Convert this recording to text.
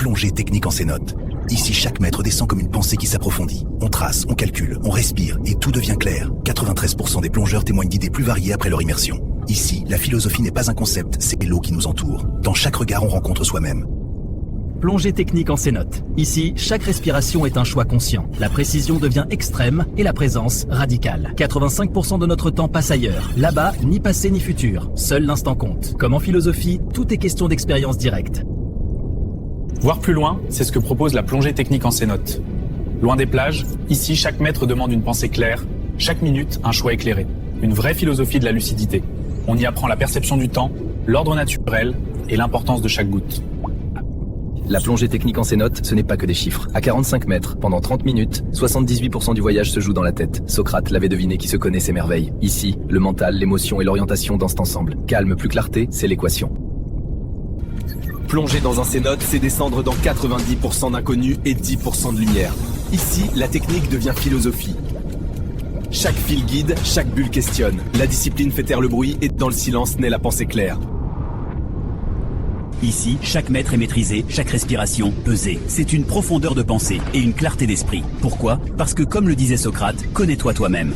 Plongée technique en cénote. Ici, chaque maître descend comme une pensée qui s'approfondit. On trace, on calcule, on respire et tout devient clair. 93% des plongeurs témoignent d'idées plus variées après leur immersion. Ici, la philosophie n'est pas un concept, c'est l'eau qui nous entoure. Dans chaque regard, on rencontre soi-même. Plongée technique en cénote. Ici, chaque respiration est un choix conscient. La précision devient extrême et la présence radicale. 85% de notre temps passe ailleurs. Là-bas, ni passé ni futur. Seul l'instant compte. Comme en philosophie, tout est question d'expérience directe. Voir plus loin, c'est ce que propose la plongée technique en cénote. Loin des plages, ici chaque maître demande une pensée claire, chaque minute un choix éclairé. Une vraie philosophie de la lucidité. On y apprend la perception du temps, l'ordre naturel et l'importance de chaque goutte. La plongée technique en cénote, ce n'est pas que des chiffres. À 45 mètres, pendant 30 minutes, 78% du voyage se joue dans la tête. Socrate l'avait deviné qui se connaît ses merveilles. Ici, le mental, l'émotion et l'orientation dansent ensemble. Calme plus clarté, c'est l'équation. Plonger dans un cénote, c'est descendre dans 90% d'inconnu et 10% de lumière. Ici, la technique devient philosophie. Chaque fil guide, chaque bulle questionne. La discipline fait taire le bruit et dans le silence naît la pensée claire. Ici, chaque mètre est maîtrisé, chaque respiration pesée. C'est une profondeur de pensée et une clarté d'esprit. Pourquoi ? Parce que comme le disait Socrate, connais-toi toi-même.